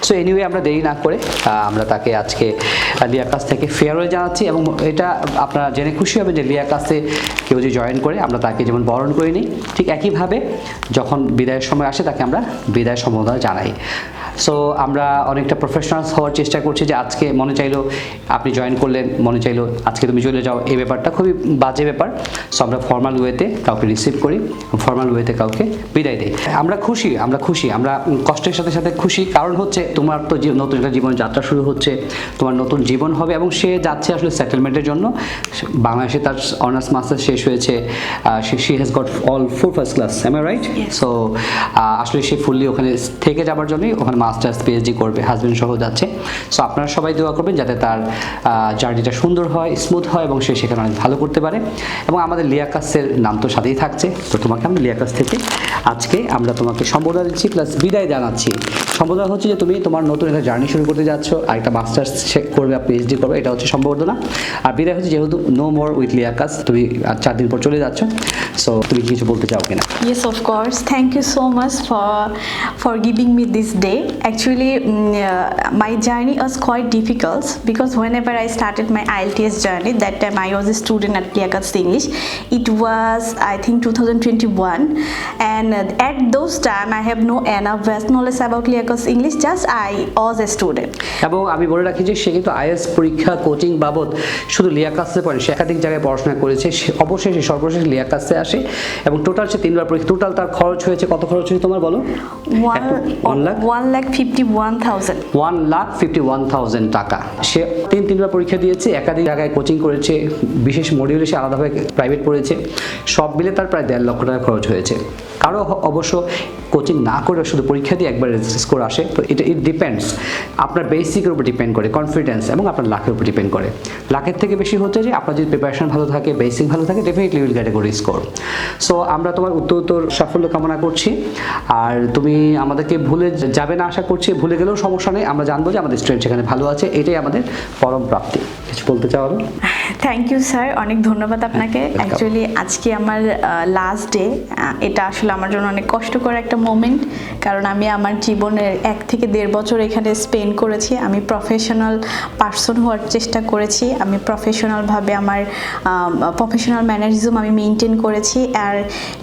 So anyway আমরা দেরি না করে আমরা তাকে আজকে লিয়াকাত থেকে ফেয়ারওয়েল জানাচ্ছি, এবং এটা আপনারা জেনে খুশি হবে যে লিয়াকাতে কেউ যদি জয়েন করে আমরা তাকে যেমন বরণ করে নিই, ঠিক একইভাবে যখন বিদায়ের সময় আসে তাকে আমরা বিদায় সম্বোধনা জানাই। সো আমরা অনেকটা প্রফেশনাল হওয়ার চেষ্টা করছি যে আজকে মনে চাইলো আপনি জয়েন করলেন, মনে চাইলো আজকে তুমি চলে যাও, এই ব্যাপারটা খুবই বাজে ব্যাপার। সো আমরা ফর্মাল ওয়েতে কাউকে রিসিভ করি, ফর্মাল ওয়েতে কাউকে বিদায় দিই। আমরা খুশি, আমরা কষ্টের সাথে সাথে খুশি, কারণ হচ্ছে তোমার তো নতুন একটা জীবন যাত্রা শুরু হচ্ছে, তোমার নতুন জীবন হবে, এবং সে যাচ্ছে আসলে সেটেলমেন্টের জন্য। বাংলাদেশে তার অনার্স মাস্টার্স শেষ হয়েছে, she has got all 4 first class, am I right? So আসলে সে ফুললি ওখানে থেকে যাবার জন্যই ওখানে মাস্টার্স পিএইচডি করবে, হাজবেন্ড সহ যাচ্ছে। সো আপনারা সবাই দোয়া করবেন যাতে তার জার্নিটা সুন্দর হয়, স্মুথ হয়, এবং সে সেখানে অনেক ভালো করতে পারে। এবং আমাদের লিয়াকাতের নাম তো সাথেই থাকছে, তো তোমাকে আমরা লিয়াকাত থেকে আজকে আমরা তোমাকে সম্বোধনা দিচ্ছি প্লাস বিদায় জানাচ্ছি। সম্বোধনা হচ্ছে যে তুমি তোমার নতুন একটা জার্নি শুরু করতে যাচ্ছ, আর একটা মাস্টার্স করবে, পিএইচডি করবে, এটা হচ্ছে সম্বোধনা। আর বিদায় হচ্ছে যেহেতু নো মোর উইথ লিয়াকাত, তুমি 4 দিন পর চলে যাচ্ছ। সো তুমি কিছু বলতে চাও কিনা? Yes, of course. Thank you so much for giving me this day. Actually, my journey was quite difficult because whenever I started my IELTS journey, that time I was a student at Liakat English. It was, I think, 2021, and at those time I have no enough vast knowledge about Liakat English. Just I was a student. এবং আমি বলে রাখি যে সে কিন্তু IELTS পরীক্ষা coaching বাবদ শুধু লিয়াকাতে পড়ে, সে একাধিক জায়গায় পড়াশোনা করেছে। অবশেষে সর্বশেষ লিয়াকাতে আসে, এবং টোটাল সে 3বার পরীক্ষা, টোটাল তার খরচ হয়েছে, কত খরচ হয়েছে তোমার বলো? 1,51,000 1,51,000 টাকা। সে 3বার পরীক্ষা দিয়েছে, একাধিক জায়গায় কোচিং করেছে, বিশেষ মডিউলে সে আলাদাভাবে প্রাইভেট পড়েছে, সব মিলে তার প্রায় 1.5 লক্ষ টাকা খরচ হয়েছে। কারো অবশ্য কোচিং না করে শুধু পরীক্ষা দিয়ে একবার স্কোর আসে, তো ইট ডিপেন্ডস, আপনার বেসিকের উপর ডিপেন্ড করে, কনফিডেন্স এবং আপনার লাখের উপর ডিপেন্ড করে। লাখের থেকে বেশি হচ্ছে যে আপনার যদি প্রিপারেশন ভালো থাকে, বেসিক ভালো থাকে, definitely will get a good score. So আমরা তোমার উত্তর সাফল্য কামনা করছি, আর তুমি আমাদেরকে ভুলে যাবে না আশা করছি। ভুলে গেলেও সমস্যা নেই, আমরা জানবো যে আমাদের স্টুডেন্ট সেখানে ভালো আছে, এটাই আমাদের পরম প্রাপ্তি। কিছু বলতে চাও? থ্যাংক ইউ স্যার, অনেক ধন্যবাদ আপনাকে। অ্যাকচুয়ালি আজকে আমার লাস্ট ডে, এটা আসলে আমার জন্য অনেক কষ্টকর একটা মোমেন্ট, কারণ আমি আমার জীবনের 1 থেকে 1.5 বছর এখানে স্পেন্ড করেছি। আমি প্রফেশনাল পার্সন হওয়ার চেষ্টা করেছি, আমি প্রফেশনালভাবে আমার প্রফেশনাল ম্যানারিজম আমি মেনটেন করেছি। আর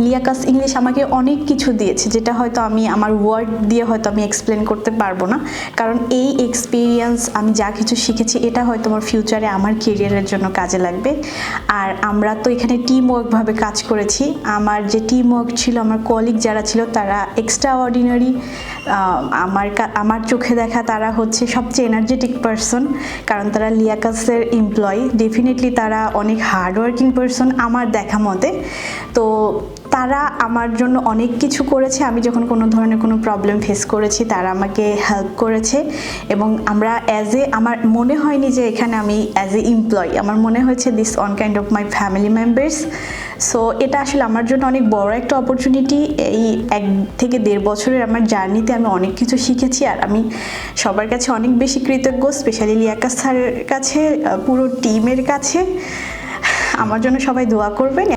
লিয়াকাত ইংলিশ আমাকে অনেক কিছু দিয়েছে, যেটা হয়তো আমি আমার ওয়ার্ড দিয়ে হয়তো আমি এক্সপ্লেন করতে পারবো না, কারণ এই এক্সপিরিয়েন্স আমি যা কিছু শিখেছি এটা হয়তো আমার ফিউচারে আমার কেরিয়ারের জন্য কাজে লাগবে। আর আমরা তো এখানে টিম ওয়ার্কভাবে কাজ করেছি, আমার যে টিম ওয়ার্ক ছিল, আমার কলিগ যারা ছিল তারা এক্সট্রা অর্ডিনারি। আমার চোখে দেখা তারা হচ্ছে সবচেয়ে এনার্জেটিক পারসন, কারণ তারা লিয়াকাতের এমপ্লয়ি। ডেফিনেটলি তারা অনেক হার্ডওয়ার্কিং পারসন আমার দেখা মতে। তো তারা আমার জন্য অনেক কিছু করেছে। আমি যখন কোনো ধরনের কোনো প্রবলেম ফেস করেছি তারা আমাকে হেল্প করেছে, এবং আমরা আমার মনে হয়নি যে এখানে আমি অ্যাজ এ এমপ্লয়ি, আমার মনে হয়েছে this on kind of my family members. So এটা আসলে আমার জন্য অনেক বড় একটা অপরচুনিটি। এই 1 থেকে 1.5 বছরের আমার জার্নিতে আমি অনেক কিছু শিখেছি, আর আমি সবার কাছে অনেক বেশি কৃতজ্ঞ, স্পেশালি লিয়াকাত স্যারের কাছে, পুরো টিমের কাছে। আমার জন্য সবাই দোয়া করবেন।